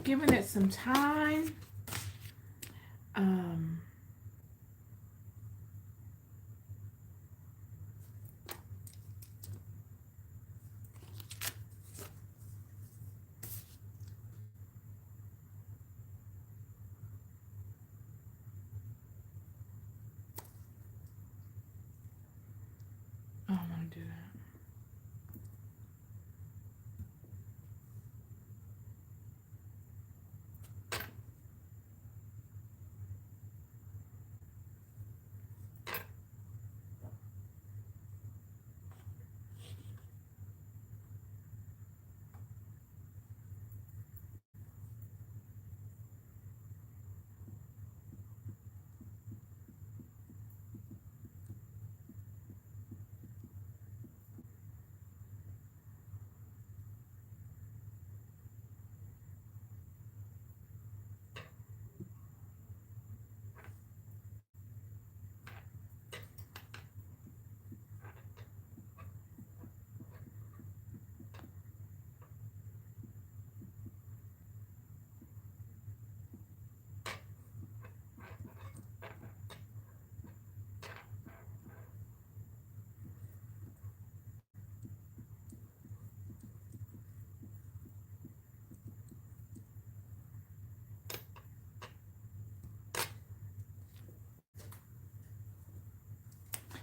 giving it some time. I don't want to do that.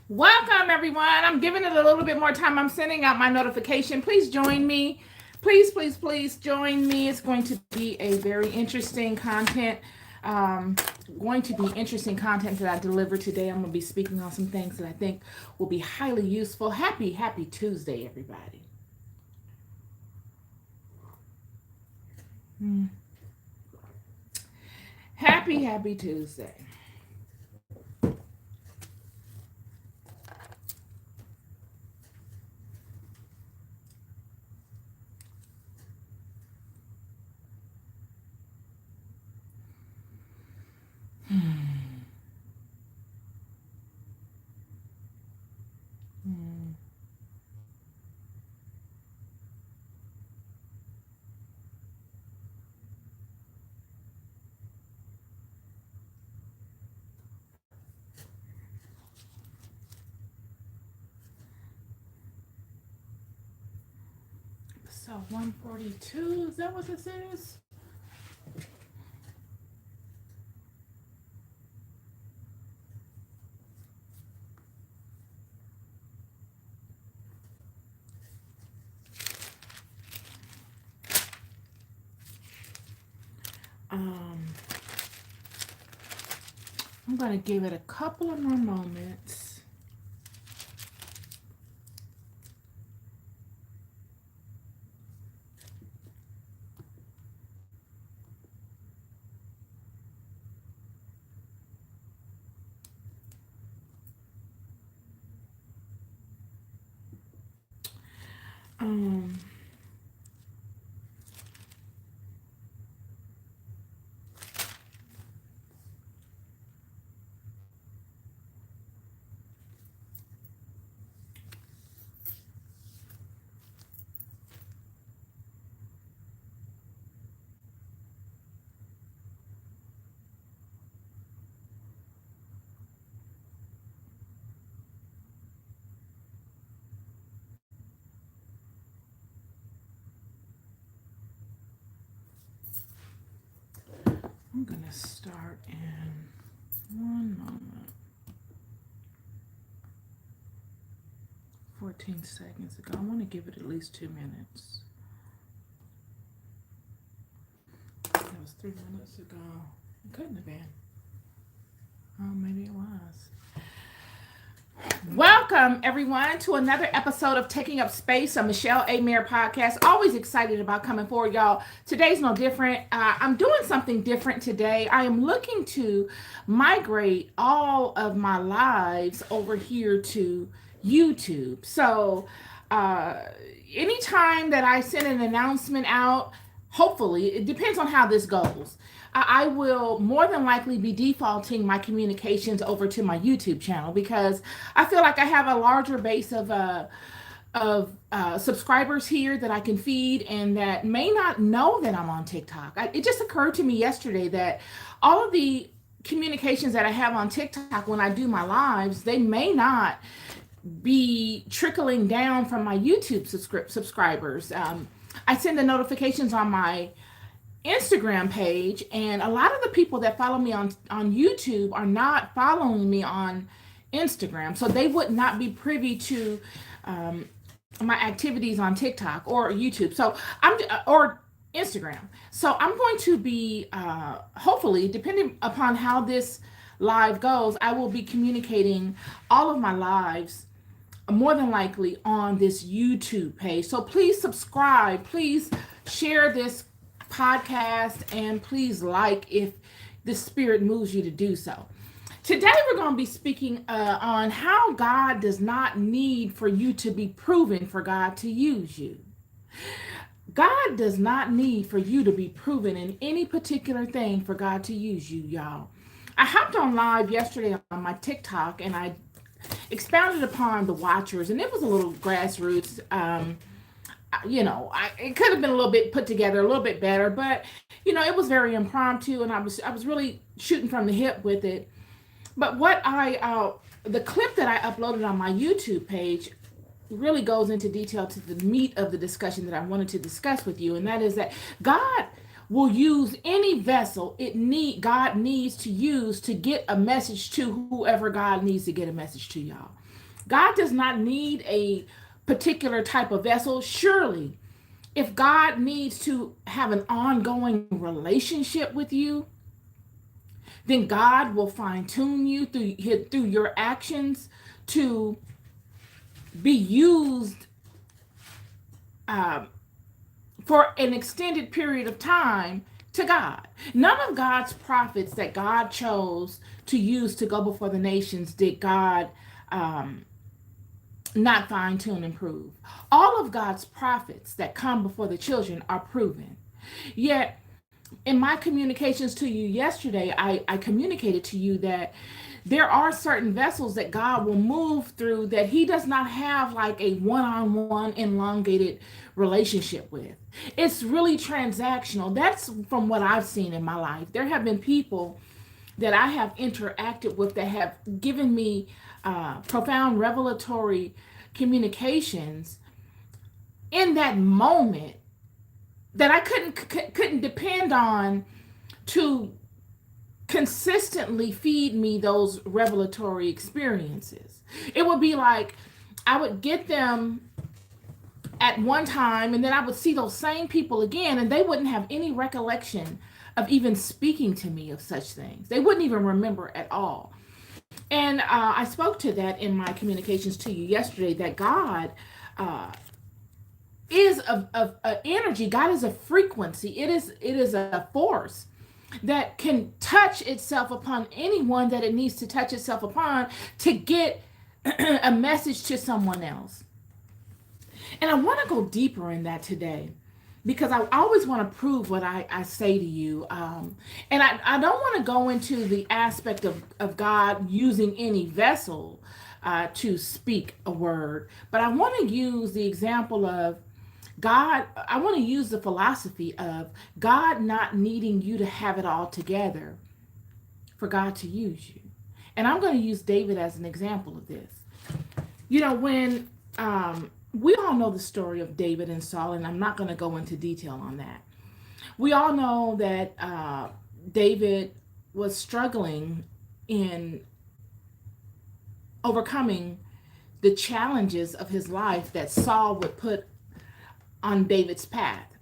Welcome, everyone. I'm giving it a little bit more time. I'm sending out my notification. Please join me. Please join me. It's going to be a very interesting content. Going to be interesting content that I deliver today. I'm going to be speaking on some things that I think will be highly useful. Happy Tuesday, everybody. Happy Tuesday. So 142, is that what this is? I'm going to give it a couple of more moments. I'm going to start in one moment. 14 seconds ago. I want to give it at least 2 minutes. That was 3 minutes ago. It couldn't have been. Oh, maybe it was. Welcome, everyone, to another episode of Taking Up Space, a Michelle A. Mayer podcast. Always excited about coming forward, y'all. Today's no different. I'm doing something different today. I am looking to migrate all of my lives over here to YouTube. So anytime that I send an announcement out, hopefully, it depends on how this goes. I will more than likely be defaulting my communications over to my YouTube channel because I feel like I have a larger base of of subscribers here that I can feed and that may not know that I'm on TikTok. It just occurred to me yesterday that all of the communications that I have on TikTok when I do my lives, they may not be trickling down from my YouTube subscribers. I send the notifications on my Instagram page, and a lot of the people that follow me on YouTube are not following me on Instagram, so they would not be privy to um, my activities on TikTok or YouTube. So or Instagram. So I'm going to be hopefully, depending upon how this live goes, I will be communicating all of my lives more than likely on this YouTube page. So please subscribe, please share this podcast, and please like if the Spirit moves you to do so. Today we're going to be speaking on how God does not need for you to be proven for God to use you. God does not need for you to be proven in any particular thing for God to use you, y'all. I hopped on live yesterday on my TikTok and I expounded upon the watchers, and it was a little grassroots. It could have been a little bit put together, a little bit better, but it was very impromptu, and I was really shooting from the hip with it. But the clip that I uploaded on my YouTube page really goes into detail to the meat of the discussion that I wanted to discuss with you, and that is that God will use any vessel God needs to use to get a message to whoever God needs to get a message to, y'all. God does not need a particular type of vessel. Surely, if God needs to have an ongoing relationship with you, then God will fine-tune you through your actions to be used for an extended period of time to God. None of God's prophets that God chose to use to go before the nations did God not fine-tune and prove. All of God's prophets that come before the children are proven. Yet, in my communications to you yesterday, I communicated to you that there are certain vessels that God will move through that he does not have like a one-on-one elongated relationship with. It's really transactional. That's from what I've seen in my life. There have been people that I have interacted with that have given me profound revelatory communications in that moment that I couldn't depend on to consistently feed me those revelatory experiences. It would be like I would get them at one time, and then I would see those same people again, and they wouldn't have any recollection of even speaking to me of such things. They wouldn't even remember at all. And I spoke to that in my communications to you yesterday, that God is of energy. God is a frequency. It is a force that can touch itself upon anyone that it needs to touch itself upon to get a message to someone else. And I want to go deeper in that today, because I always want to prove what I say to you. And I don't want to go into the aspect of God using any vessel to speak a word, but I want to use the example of God. I want to use the philosophy of God not needing you to have it all together for God to use you. And I'm going to use David as an example of this. When we all know the story of David and Saul, and I'm not going to go into detail on that. We all know that David was struggling in overcoming the challenges of his life that Saul would put on David's path.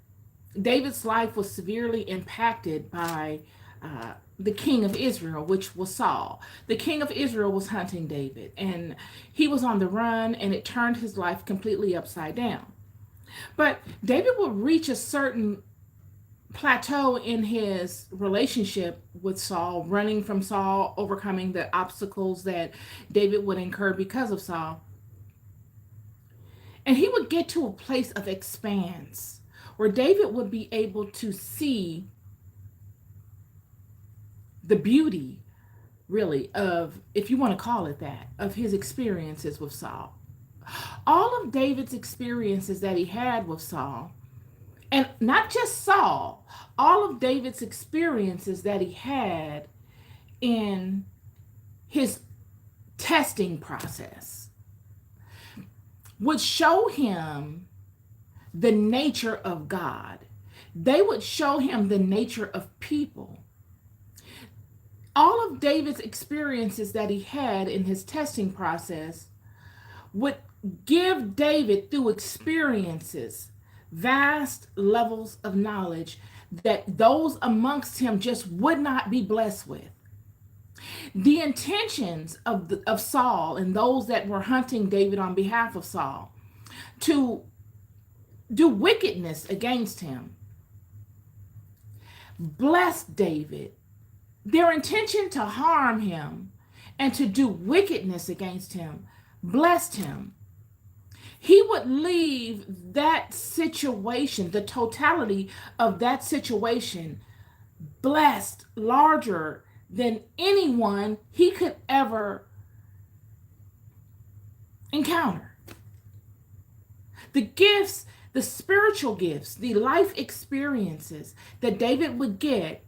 David's life was severely impacted by the king of Israel, which was Saul. The king of Israel was hunting David, and he was on the run, and it turned his life completely upside down. But David would reach a certain plateau in his relationship with Saul, running from Saul, overcoming the obstacles that David would incur because of Saul. And he would get to a place of expanse where David would be able to see the beauty, really, of, if you want to call it that, of his experiences with Saul, All of David's experiences that he had with Saul, and not just Saul, all of David's experiences that he had in his testing process would show him the nature of God. They would show him the nature of people. All of David's experiences that he had in his testing process would give David, through experiences, vast levels of knowledge that those amongst him just would not be blessed with. The intentions of Saul and those that were hunting David on behalf of Saul to do wickedness against him blessed David. Their intention to harm him and to do wickedness against him blessed him. He would leave that situation, the totality of that situation, blessed, larger than anyone he could ever encounter. The gifts, the spiritual gifts, the life experiences that David would get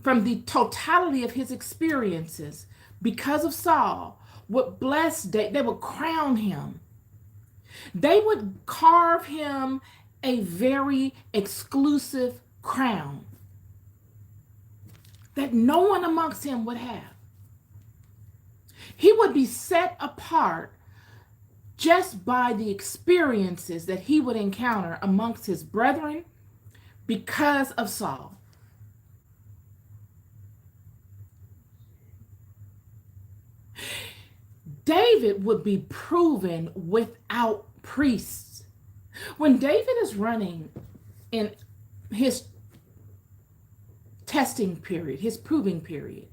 from the totality of his experiences because of Saul would bless David. They would crown him. They would carve him a very exclusive crown that no one amongst him would have. He would be set apart just by the experiences that he would encounter amongst his brethren because of Saul. David would be proven without priests. When David is running in his testing period, his proving period,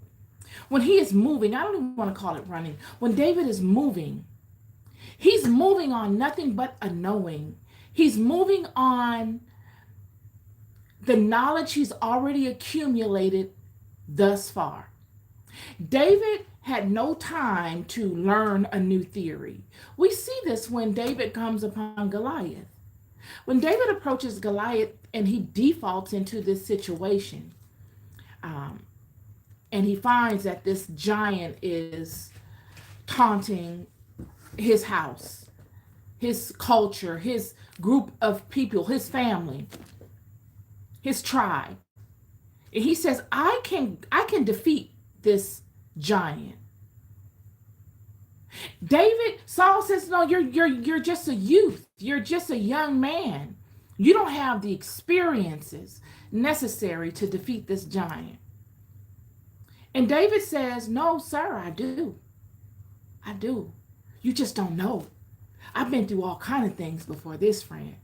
when he is moving, I don't even want to call it running. When David is moving, he's moving on nothing but a knowing. He's moving on the knowledge he's already accumulated thus far. David had no time to learn a new theory. We see this when David comes upon Goliath. When David approaches Goliath and he defaults into this situation, and he finds that this giant is taunting his house, his culture, his group of people, his family, his tribe. And he says, I can defeat this giant. Saul says, no, you're just a youth. You're just a young man. You don't have the experiences necessary to defeat this giant. And David says, no, sir, I do. I do. You just don't know. I've been through all kinds of things before this, friend.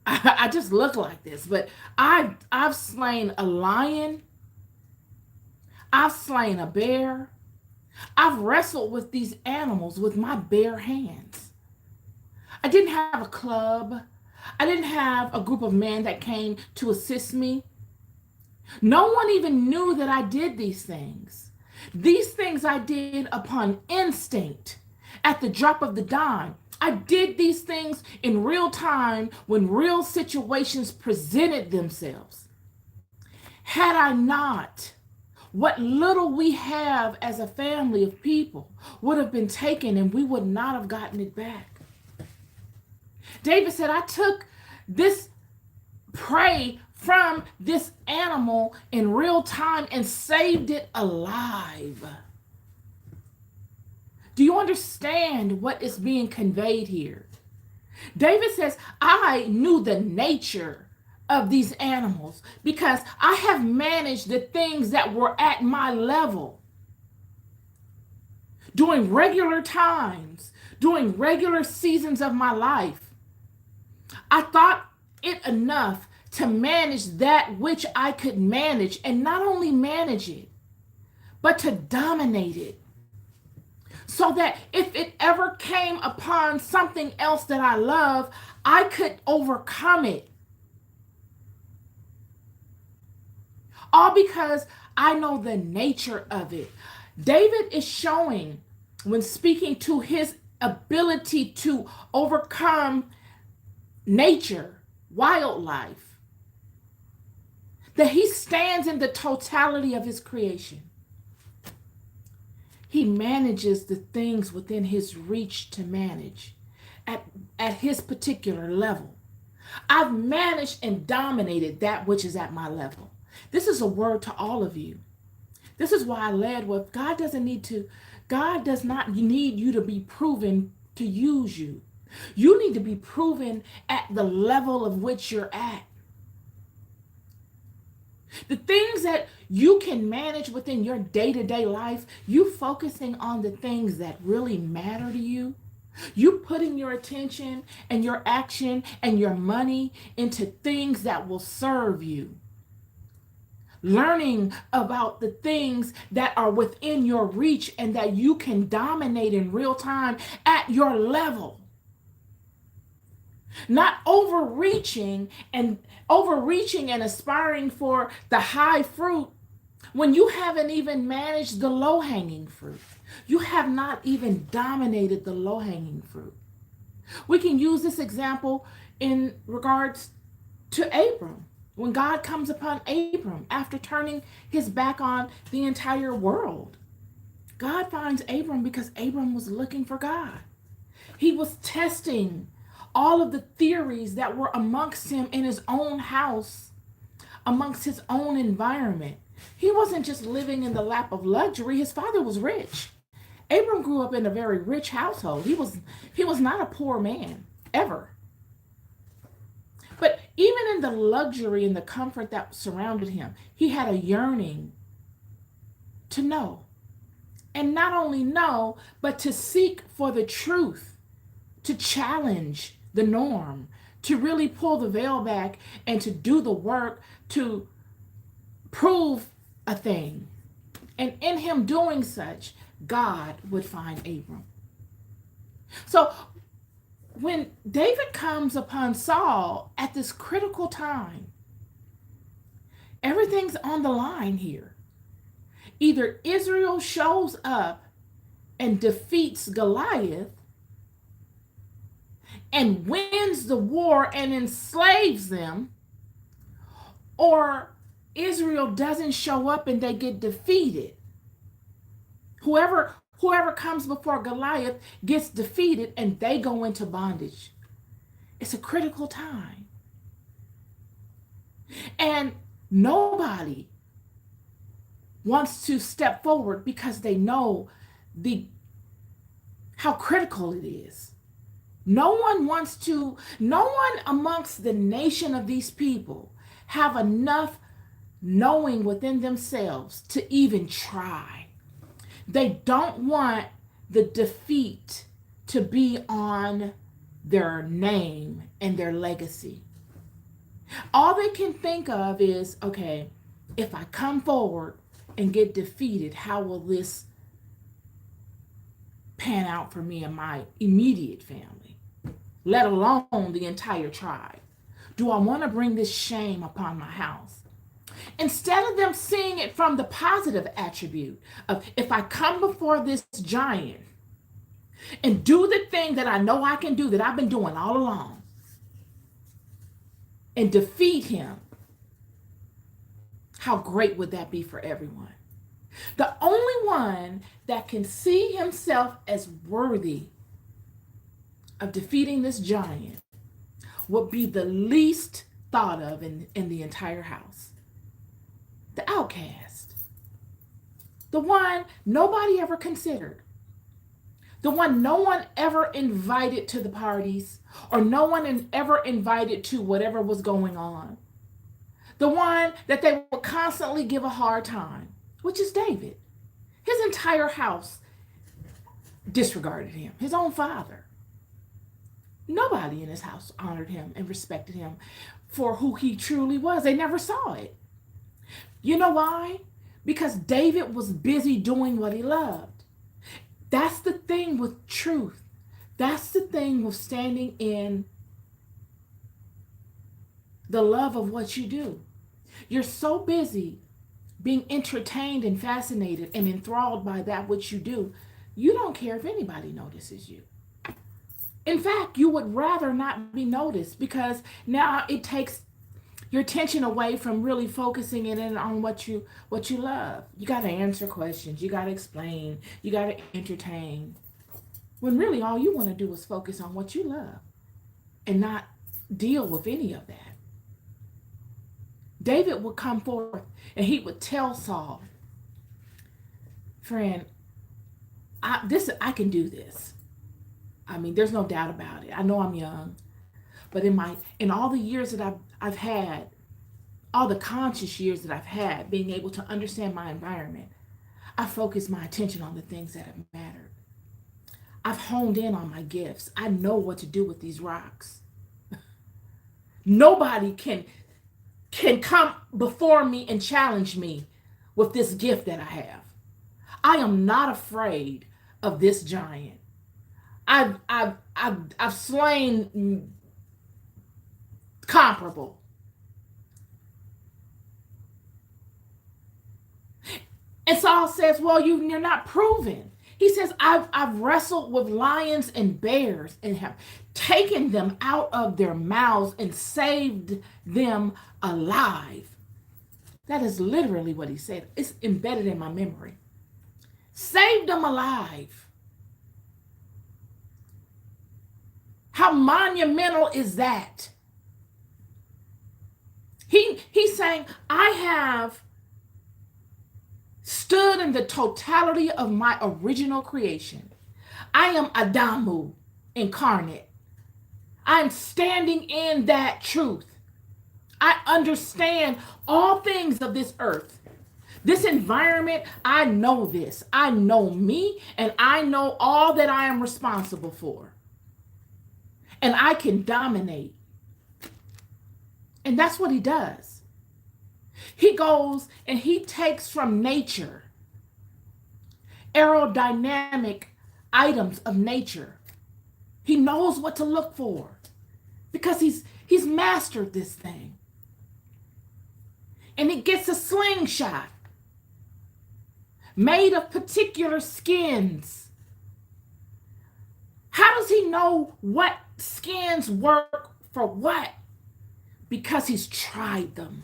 I just look like this, but I've slain a lion. I've slain a bear. I've wrestled with these animals with my bare hands. I didn't have a club. I didn't have a group of men that came to assist me. No one even knew that I did these things. These things I did upon instinct at the drop of the dime. I did these things in real time when real situations presented themselves. Had I not, what little we have as a family of people would have been taken and we would not have gotten it back. David said, I took this prey from this animal in real time and saved it alive. Do you understand what is being conveyed here? David says, I knew the nature of these animals because I have managed the things that were at my level during regular times, during regular seasons of my life. I thought it enough to manage that which I could manage, and not only manage it, but to dominate it. So that if it ever came upon something else that I love, I could overcome it. All because I know the nature of it. David is showing, when speaking to his ability to overcome nature, wildlife, that he stands in the totality of his creation. He manages the things within his reach to manage at his particular level. I've managed and dominated that which is at my level. This is a word to all of you. This is why I led with God does not need you to be proven to use you. You need to be proven at the level of which you're at. The things that you can manage within your day-to-day life, you focusing on the things that really matter to you, you putting your attention and your action and your money into things that will serve you. Learning about the things that are within your reach and that you can dominate in real time at your level. Not overreaching and aspiring for the high fruit when you haven't even managed the low-hanging fruit. You have not even dominated the low-hanging fruit. We can use this example in regards to Abram. When God comes upon Abram after turning his back on the entire world, God finds Abram because Abram was looking for God. He was testing all of the theories that were amongst him in his own house, amongst his own environment. He wasn't just living in the lap of luxury. His father was rich. Abram grew up in a very rich household. He was not a poor man, ever. But even in the luxury and the comfort that surrounded him, he had a yearning to know. And not only know, but to seek for the truth, to challenge the norm, to really pull the veil back and to do the work to prove a thing. And in him doing such, God would find Abram. So when David comes upon Saul at this critical time, everything's on the line here. Either Israel shows up and defeats Goliath and wins the war and enslaves them, or Israel doesn't show up and they get defeated. Whoever comes before Goliath gets defeated and they go into bondage. It's a critical time. And nobody wants to step forward because they know how critical it is. No one amongst the nation of these people have enough knowing within themselves to even try. They don't want the defeat to be on their name and their legacy. All they can think of is, okay, if I come forward and get defeated, how will this pan out for me and my immediate family, let alone the entire tribe? Do I want to bring this shame upon my house? Instead of them seeing it from the positive attribute of, if I come before this giant and do the thing that I know I can do, that I've been doing all along, and defeat him, how great would that be for everyone? The only one that can see himself as worthy of defeating this giant would be the least thought of in the entire house. The outcast. The one nobody ever considered. The one no one ever invited to the parties, or no one ever invited to whatever was going on. The one that they would constantly give a hard time, which is David. His entire house disregarded him, his own father. Nobody in his house honored him and respected him for who he truly was. They never saw it. You know why? Because David was busy doing what he loved. That's the thing with truth. That's the thing with standing in the love of what you do. You're so busy being entertained and fascinated and enthralled by that which you do, you don't care if anybody notices you. In fact, you would rather not be noticed because now it takes your attention away from really focusing it in on what you love. You got to answer questions, you got to explain, you got to entertain. When really all you want to do is focus on what you love and not deal with any of that. David would come forth and he would tell Saul, friend, I can do this. I mean, there's no doubt about it. I know I'm young, but in all the years that I've had, all the conscious years that I've had, being able to understand my environment, I focused my attention on the things that have mattered. I've honed in on my gifts. I know what to do with these rocks. Nobody can come before me and challenge me with this gift that I have. I am not afraid of this giant. I've slain comparable. And Saul says, well, you're not proven. He says, I've wrestled with lions and bears and have taken them out of their mouths and saved them alive. That is literally what he said. It's embedded in my memory. Saved them alive. How monumental is that? He's saying, I have stood in the totality of my original creation. I am Adamu incarnate. I'm standing in that truth. I understand all things of this earth. This environment, I know this. I know me, and I know all that I am responsible for. And I can dominate. And that's what he does. He goes and he takes from nature aerodynamic items of nature. He knows what to look for because he's mastered this thing. And he gets a slingshot made of particular skins. How does he know what skins work for what? Because he's tried them.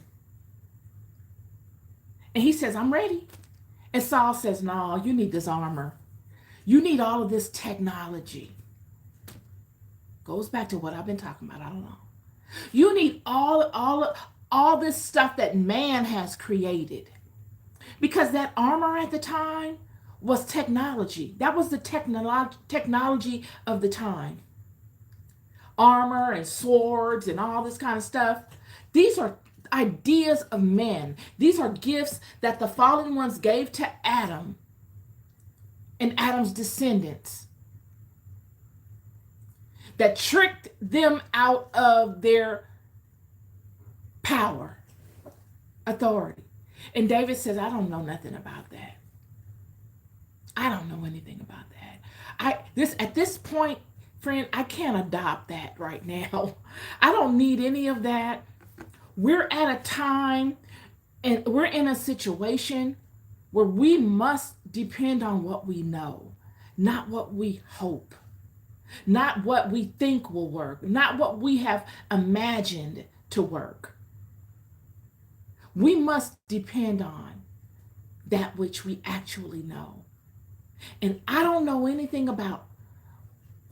And he says, I'm ready. And Saul says, no, you need this armor. You need all of this technology. Goes back to what I've been talking about. I don't know. You need all this stuff that man has created. Because that armor at the time was technology. That was the technology of the time. Armor and swords and all this kind of stuff. These are ideas of men. These are gifts that the fallen ones gave to Adam and Adam's descendants that tricked them out of their power, authority. And David says, I don't know nothing about that. I don't know anything about that. At this point, friend, I can't adopt that right now. I don't need any of that. We're at a time and we're in a situation where we must depend on what we know, not what we hope, not what we think will work, not what we have imagined to work. We must depend on that which we actually know. And I don't know anything about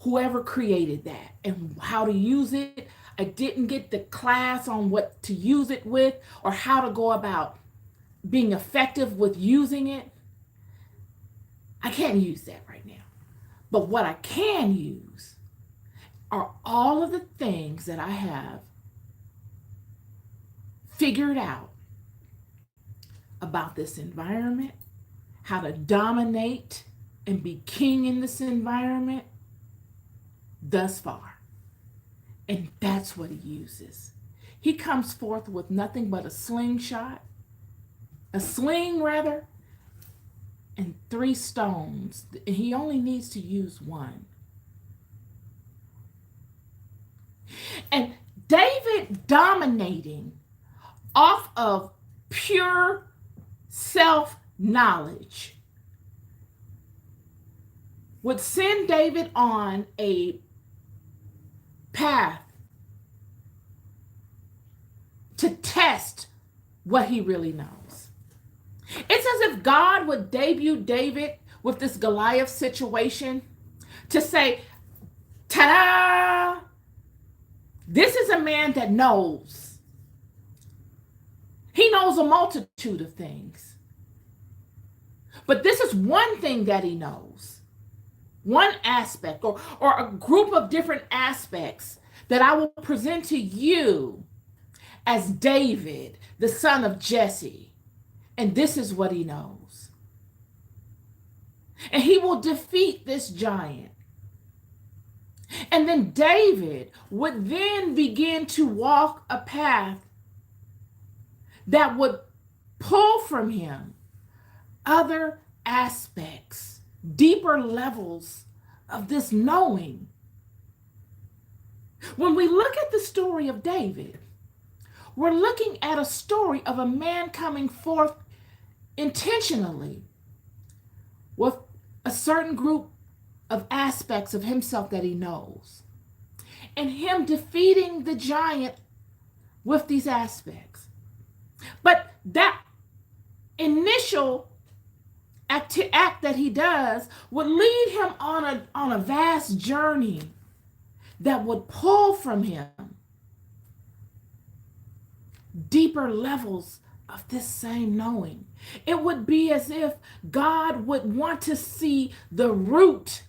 whoever created that and how to use it. I didn't get the class on what to use it with or how to go about being effective with using it. I can't use that right now. But what I can use are all of the things that I have figured out about this environment, how to dominate and be king in this environment thus far. And that's what he uses. He comes forth with nothing but a sling rather, and 3 stones. And he only needs to use one. And David dominating off of pure self-knowledge would send David on a path to test what he really knows. It's as if God would debut David with this Goliath situation to say, ta-da! This is a man that knows. He knows a multitude of things. But this is one thing that he knows. One aspect or a group of different aspects that I will present to you as David, the son of Jesse. And this is what he knows. And he will defeat this giant. And then David would then begin to walk a path that would pull from him other aspects, deeper levels of this knowing. When we look at the story of David, we're looking at a story of a man coming forth intentionally with a certain group of aspects of himself that he knows, and him defeating the giant with these aspects. But that initial act that he does would lead him on a vast journey that would pull from him deeper levels of this same knowing. It would be as if God would want to see the root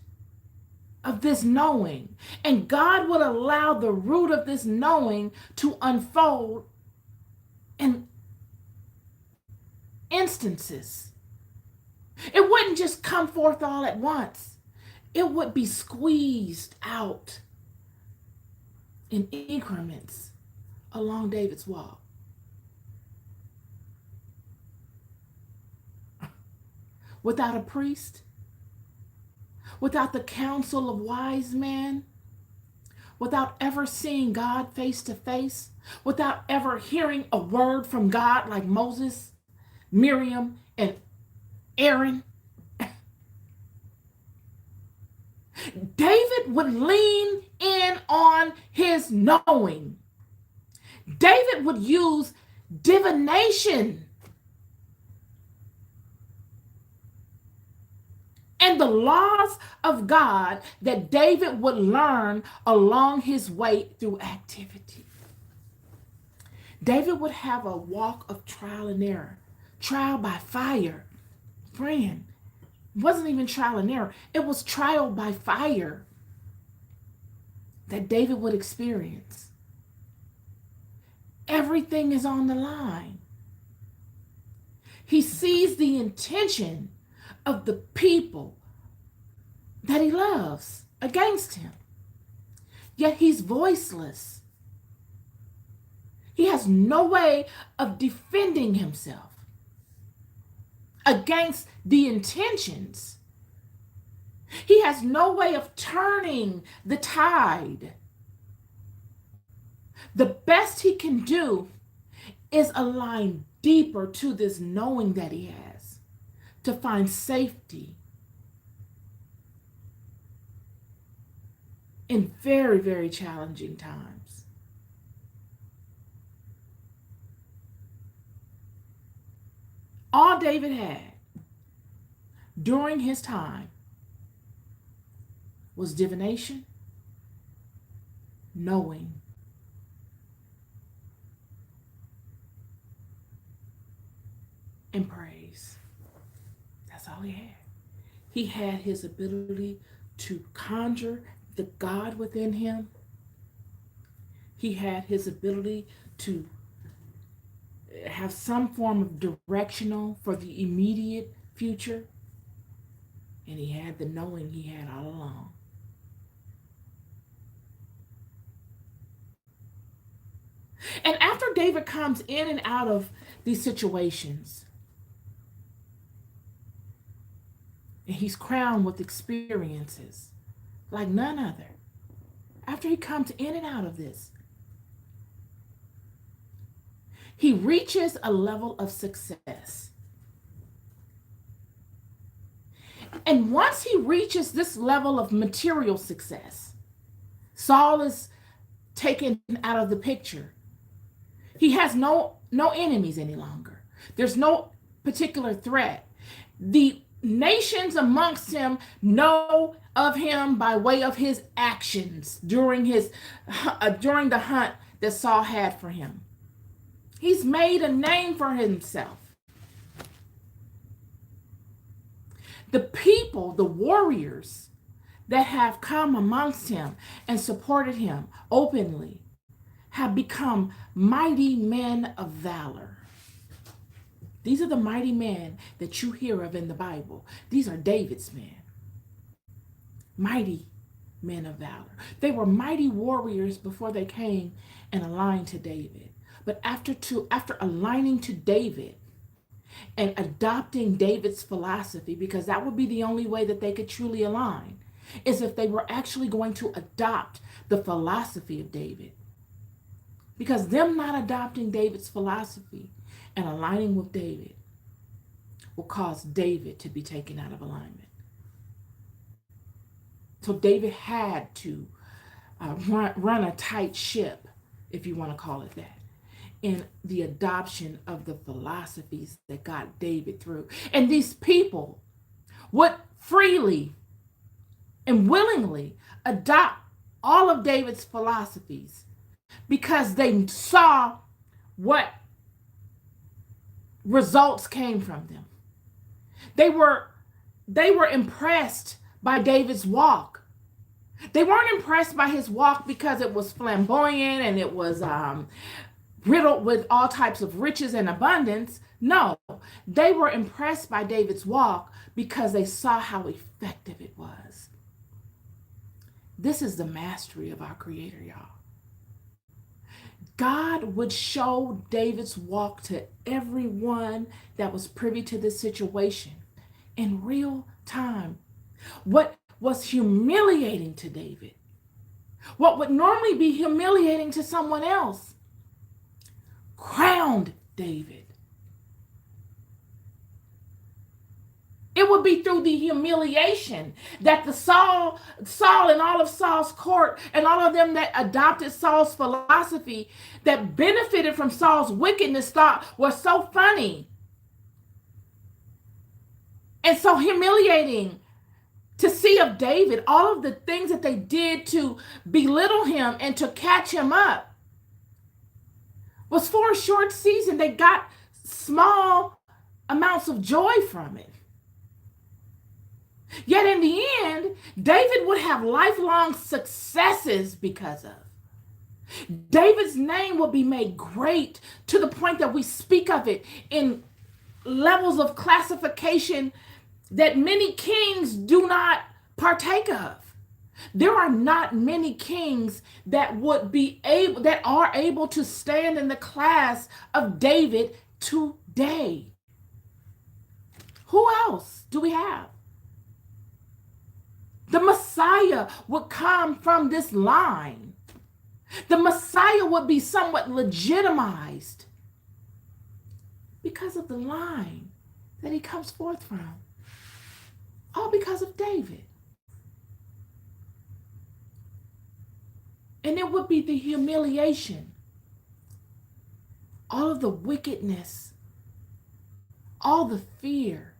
of this knowing, and God would allow the root of this knowing to unfold in instances. It wouldn't just come forth all at once. It would be squeezed out in increments along David's walk. Without a priest, without the counsel of wise men, without ever seeing God face to face, without ever hearing a word from God like Moses, Miriam, and Aaron, David would lean in on his knowing. David would use divination and the laws of God that David would learn along his way through activity. David would have a walk of trial and error, trial by fire. Friend, it wasn't even trial and error. It was trial by fire that David would experience. Everything is on the line. He sees the intention of the people that he loves against him. Yet he's voiceless. He has no way of defending himself against the intentions. He has no way of turning the tide. The best he can do is align deeper to this knowing that he has to find safety in very, very challenging times. All David had during his time was divination, knowing, and praise. That's all he had. He had his ability to conjure the God within him. He had his ability to have some form of directional for the immediate future. And he had the knowing he had all along. And after David comes in and out of these situations, and he's crowned with experiences like none other. After he comes in and out of this, he reaches a level of success. And once he reaches this level of material success, Saul is taken out of the picture. He has no enemies any longer. There's no particular threat. The nations amongst him know of him by way of his actions during the hunt that Saul had for him. He's made a name for himself. The people, the warriors that have come amongst him and supported him openly have become mighty men of valor. These are the mighty men that you hear of in the Bible. These are David's men. Mighty men of valor. They were mighty warriors before they came and aligned to David. But after aligning to David and adopting David's philosophy, because that would be the only way that they could truly align, is if they were actually going to adopt the philosophy of David. Because them not adopting David's philosophy and aligning with David will cause David to be taken out of alignment. So David had to run a tight ship, if you want to call it that, in the adoption of the philosophies that got David through. And these people would freely and willingly adopt all of David's philosophies because they saw what results came from them. They were impressed by David's walk. They weren't impressed by his walk because it was flamboyant and it was riddled with all types of riches and abundance. No, they were impressed by David's walk because they saw how effective it was. This is the mastery of our Creator, y'all. God would show David's walk to everyone that was privy to this situation in real time. What was humiliating to David, what would normally be humiliating to someone else, crowned David. It would be through the humiliation that the Saul and all of Saul's court and all of them that adopted Saul's philosophy that benefited from Saul's wickedness thought was so funny and so humiliating to see of David, all of the things that they did to belittle him and to catch him up was for a short season. They got small amounts of joy from it. Yet in the end, David would have lifelong successes because of. David's name will be made great to the point that we speak of it in levels of classification that many kings do not partake of. There are not many kings that are able to stand in the class of David today. Who else do we have? The Messiah would come from this line. The Messiah would be somewhat legitimized because of the line that he comes forth from. All because of David. And it would be the humiliation, all of the wickedness, all the fear,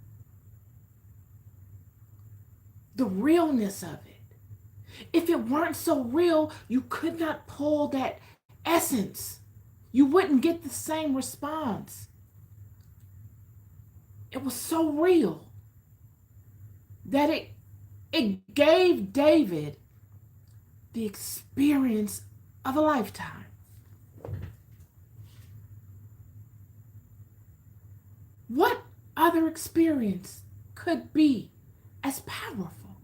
the realness of it. If it weren't so real, you could not pull that essence. You wouldn't get the same response. It was so real that it gave David the experience of a lifetime. What other experience could be as powerful?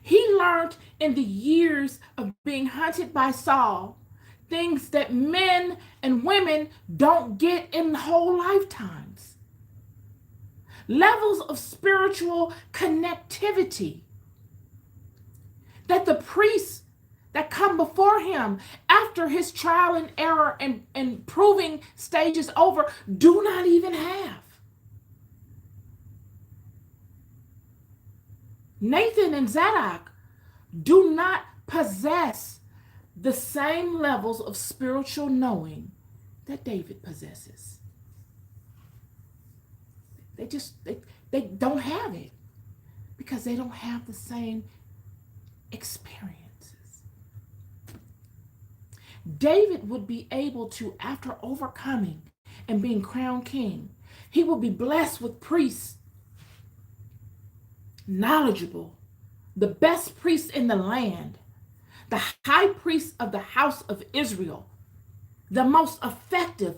He learned in the years of being hunted by Saul things that men and women don't get in whole lifetimes. Levels of spiritual connectivity that the priests that come before him after his trial and error and proving stage is over do not even have. Nathan and Zadok do not possess the same levels of spiritual knowing that David possesses. They don't have it because they don't have the same experiences. David would be able to, after overcoming and being crowned king, he will be blessed with priests, knowledgeable, the best priests in the land, the high priest of the house of Israel, the most effective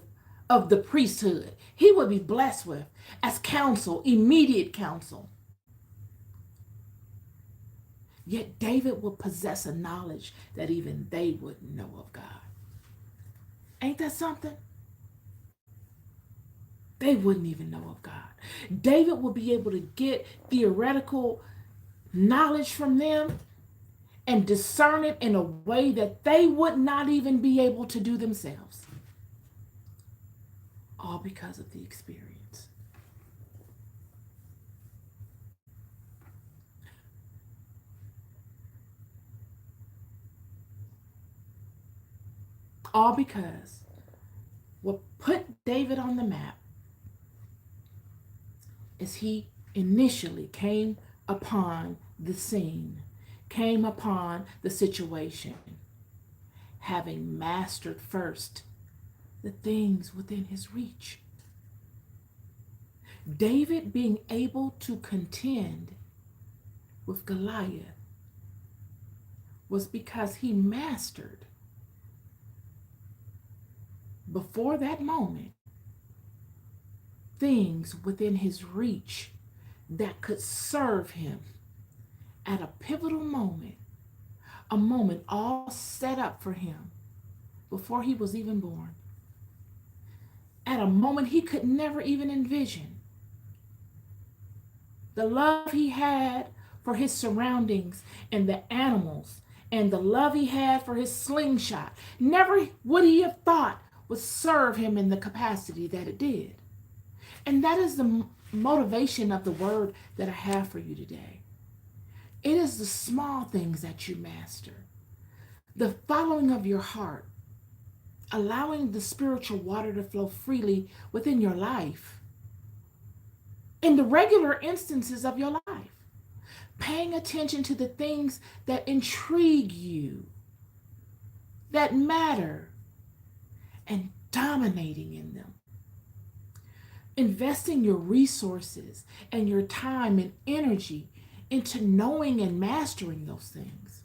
of the priesthood. He would be blessed with as counsel, immediate counsel. Yet David would possess a knowledge that even they wouldn't know of God. Ain't that something? They wouldn't even know of God. David would be able to get theoretical knowledge from them and discern it in a way that they would not even be able to do themselves. All because of the experience. All because what put David on the map is he initially came upon the scene, came upon the situation, having mastered first the things within his reach. David being able to contend with Goliath was because he mastered, before that moment, things within his reach that could serve him at a pivotal moment, a moment all set up for him before he was even born, at a moment he could never even envision. The love he had for his surroundings and the animals, and the love he had for his slingshot, never would he have thought would serve him in the capacity that it did. And that is the motivation of the word that I have for you today. It is the small things that you master. The following of your heart, allowing the spiritual water to flow freely within your life. In the regular instances of your life, paying attention to the things that intrigue you, that matter, and dominating in them. Investing your resources and your time and energy into knowing and mastering those things.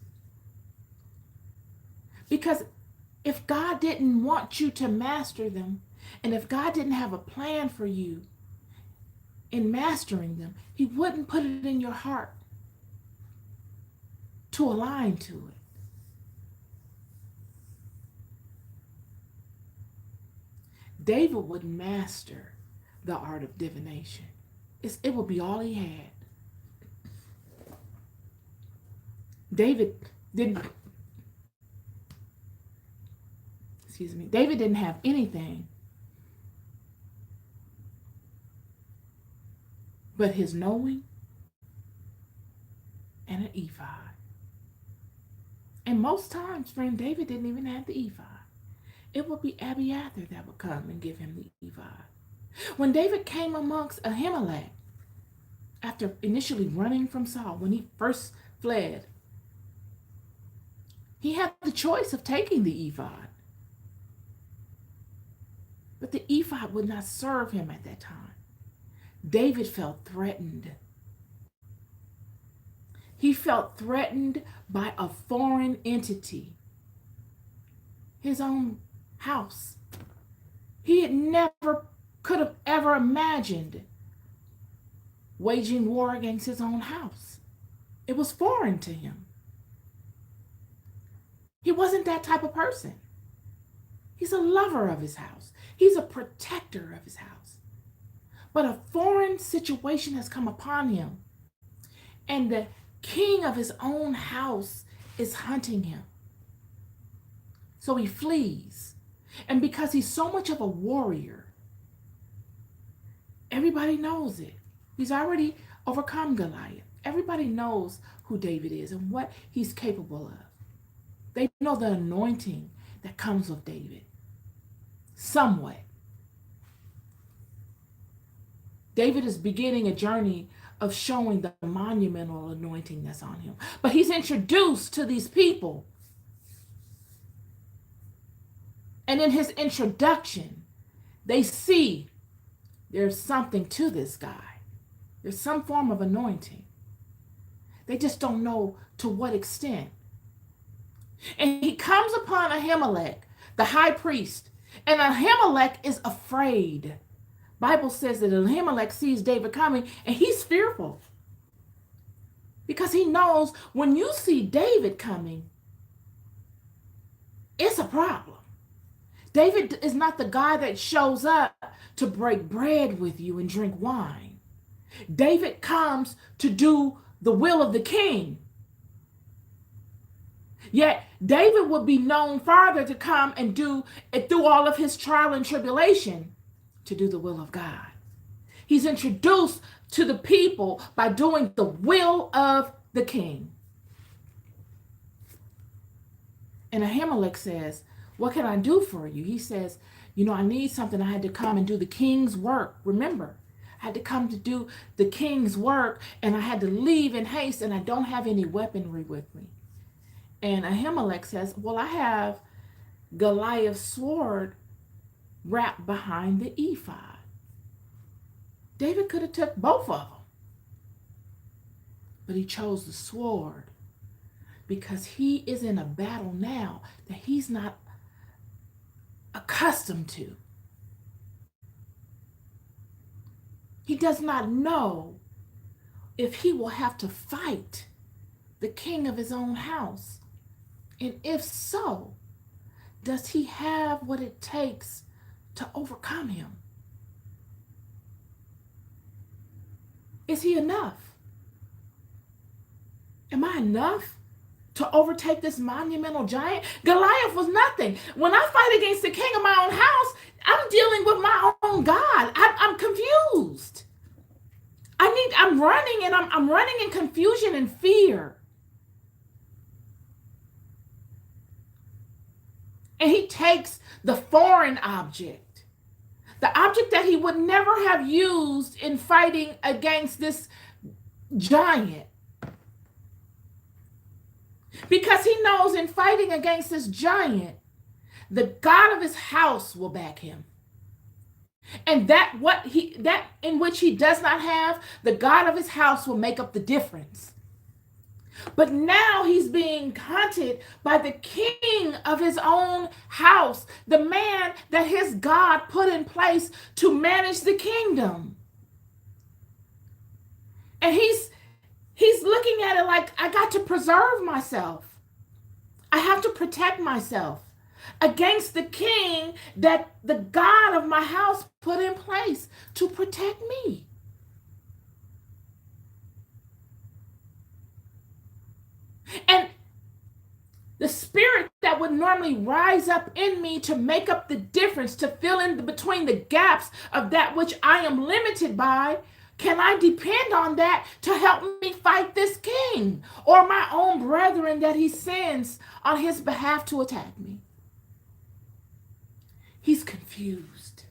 Because if God didn't want you to master them, and if God didn't have a plan for you in mastering them, he wouldn't put it in your heart to align to it. David would master the art of divination. It would be all he had. David didn't have anything but his knowing and an ephod. And most times, friend, David didn't even have the ephod. It would be Abiathar that would come and give him the ephod. When David came amongst Ahimelech, after initially running from Saul, when he first fled, he had the choice of taking the ephod. But the ephod would not serve him at that time. David felt threatened. He felt threatened by a foreign entity, his own house. He had never could have ever imagined waging war against his own house. It was foreign to him. He wasn't that type of person. He's a lover of his house. He's a protector of his house. But a foreign situation has come upon him, and the king of his own house is hunting him. So he flees. And because he's so much of a warrior, everybody knows it. He's already overcome Goliath. Everybody knows who David is and what he's capable of. They know the anointing that comes with David. Some way. David is beginning a journey of showing the monumental anointing that's on him. But he's introduced to these people. And in his introduction, they see there's something to this guy. There's some form of anointing. They just don't know to what extent. And he comes upon Ahimelech, the high priest, and Ahimelech is afraid. Bible says that Ahimelech sees David coming and he's fearful. Because he knows when you see David coming, it's a problem. David is not the guy that shows up to break bread with you and drink wine. David comes to do the will of the king. Yet David would be known farther to come and do it through all of his trial and tribulation to do the will of God. He's introduced to the people by doing the will of the king. And Ahimelech says, what can I do for you? He says, I need something. I had to come and do the king's work. Remember, I had to come to do the king's work and I had to leave in haste and I don't have any weaponry with me. And Ahimelech says, well, I have Goliath's sword wrapped behind the ephod. David could have took both of them. But he chose the sword because he is in a battle now that he's not accustomed to. He does not know if he will have to fight the king of his own house. And if so, does he have what it takes to overcome him? Is he enough? Am I enough to overtake this monumental giant? Goliath was nothing. When I fight against the king of my own house, I'm dealing with my own God. I'm confused. I'm running and I'm running in confusion and fear. And he takes the foreign object, the object that he would never have used in fighting against this giant. Because he knows in fighting against this giant, the God of his house will back him. And that in which he does not have, the God of his house will make up the difference. But now he's being hunted by the king of his own house, the man that his God put in place to manage the kingdom. And he's looking at it like, I got to preserve myself. I have to protect myself against the king that the God of my house put in place to protect me. And the spirit that would normally rise up in me to make up the difference, to fill in between the gaps of that which I am limited by, can I depend on that to help me fight this king or my own brethren that he sends on his behalf to attack me? He's confused.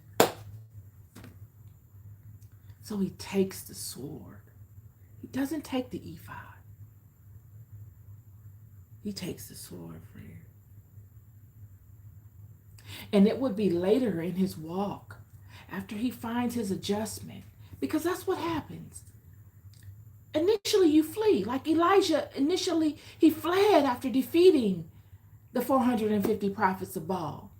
So he takes the sword. He doesn't take the ephod. He takes the sword, friend. And it would be later in his walk, after he finds his adjustment, because that's what happens. Initially, you flee. Like Elijah, initially, he fled after defeating the 450 prophets of Baal.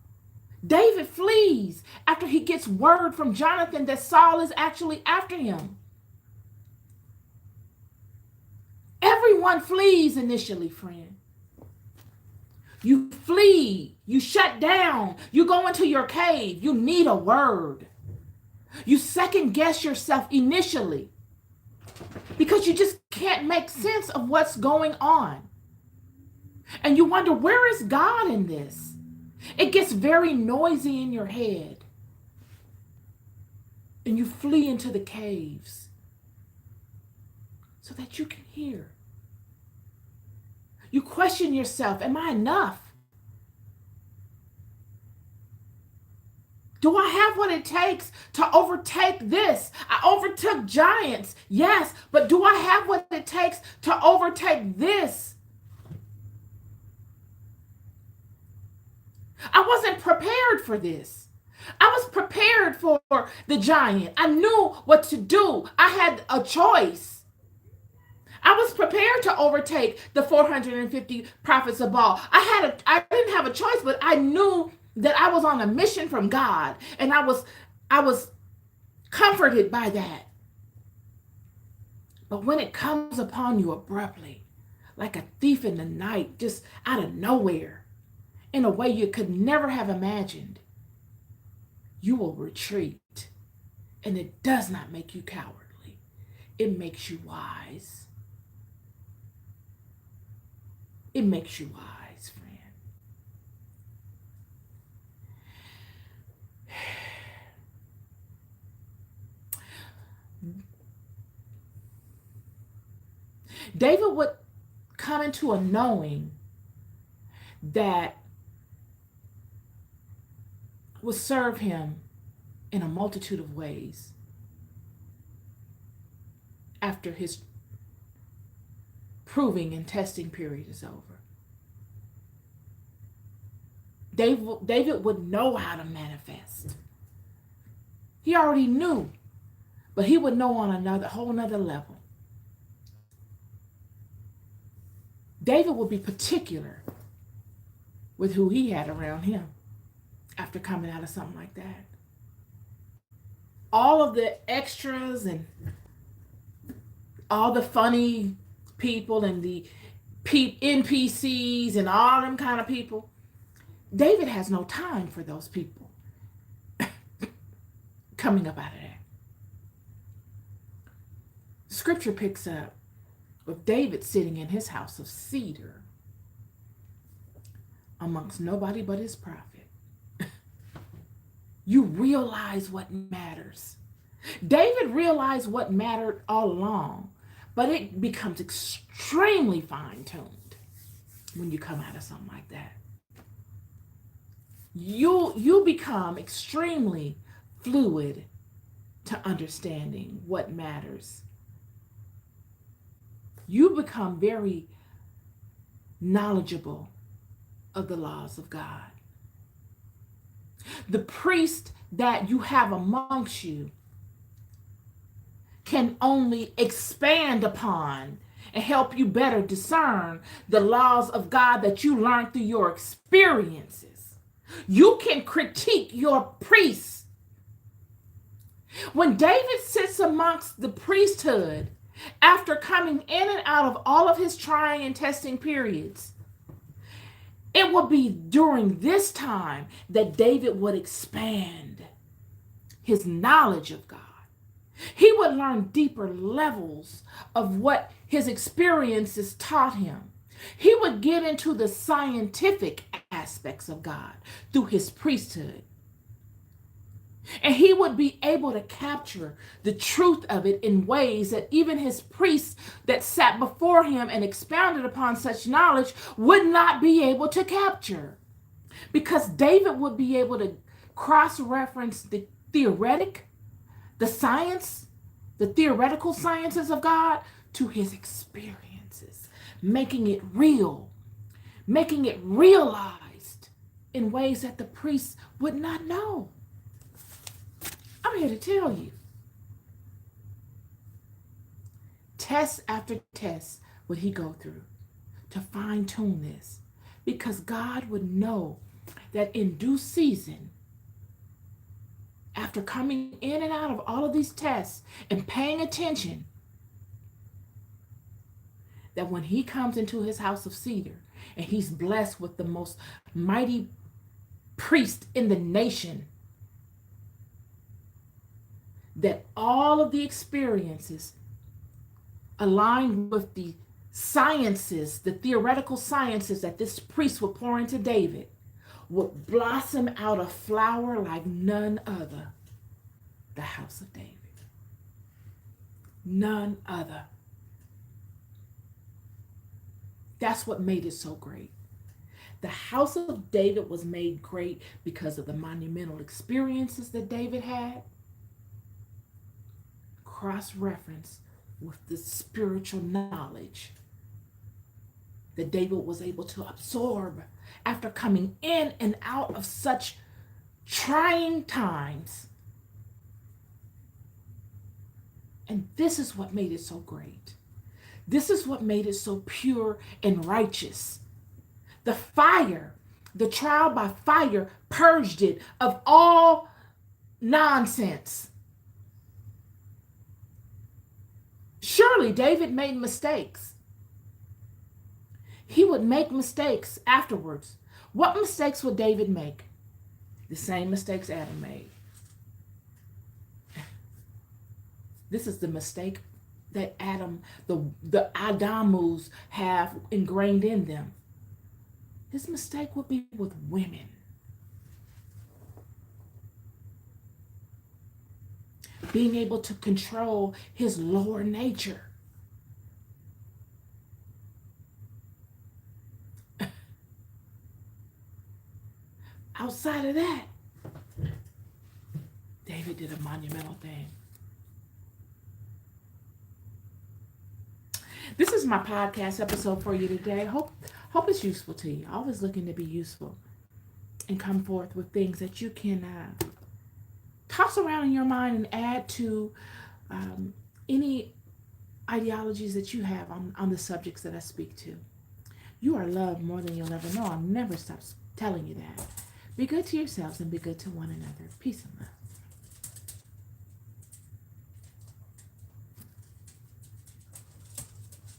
David flees after he gets word from Jonathan that Saul is actually after him. Everyone flees initially, friend. You flee, you shut down, you go into your cave, you need a word. You second guess yourself initially because you just can't make sense of what's going on. And you wonder, where is God in this? It gets very noisy in your head. And you flee into the caves so that you can hear. You question yourself, am I enough? Do I have what it takes to overtake this? I overtook giants, yes, but do I have what it takes to overtake this? I wasn't prepared for this. I was prepared for the giant. I knew what to do. I had a choice. I was prepared to overtake the 450 prophets of Baal. I didn't have a choice, but I knew that I was on a mission from God, and I was comforted by that. But when it comes upon you abruptly, like a thief in the night, just out of nowhere, in a way you could never have imagined, you will retreat. And it does not make you cowardly. It makes you wise. It makes you wise, friend. David would come into a knowing that would serve him in a multitude of ways after his proving and testing period is over. David would know how to manifest. He already knew, but he would know on another whole nother level. David would be particular with who he had around him after coming out of something like that. All of the extras and all the funny people and the NPCs and all them kind of people, David has no time for those people coming up out of that. Scripture picks up with David sitting in his house of cedar amongst nobody but his prophet. You realize what matters. David realized what mattered all along, but it becomes extremely fine-tuned when you come out of something like that. You become extremely fluid to understanding what matters. You become very knowledgeable of the laws of God. The priest that you have amongst you can only expand upon and help you better discern the laws of God that you learned through your experiences. You can critique your priests. When David sits amongst the priesthood, after coming in and out of all of his trying and testing periods, it will be during this time that David would expand his knowledge of God. He would learn deeper levels of what his experiences taught him. He would get into the scientific aspects of God through his priesthood. And he would be able to capture the truth of it in ways that even his priests that sat before him and expounded upon such knowledge would not be able to capture. Because David would be able to cross-reference the theoretical sciences of God to his experiences, making it real, making it realized in ways that the priests would not know. I'm here to tell you. Test after test would he go through to fine-tune this, because God would know that in due season, after coming in and out of all of these tests and paying attention, that when he comes into his house of cedar and he's blessed with the most mighty priest in the nation, that all of the experiences aligned with the sciences, the theoretical sciences that this priest would pour into David, would blossom out a flower like none other. The house of David. None other. That's what made it so great. The house of David was made great because of the monumental experiences that David had, cross reference with the spiritual knowledge that David was able to absorb after coming in and out of such trying times. And this is what made it so great. This is what made it so pure and righteous. The fire, the trial by fire, purged it of all nonsense. Surely David made mistakes. He would make mistakes afterwards. What mistakes would David make? The same mistakes Adam made. This is the mistake that the Adamus have ingrained in them. His mistake would be with women. Being able to control his lower nature. Outside of that, David did a monumental thing. This is my podcast episode for you today. Hope it's useful to you. Always looking to be useful and come forth with things that you can toss around in your mind and add to any ideologies that you have on the subjects that I speak to. You are loved more than you'll ever know. I'll never stop telling you that. Be good to yourselves and be good to one another. Peace and love.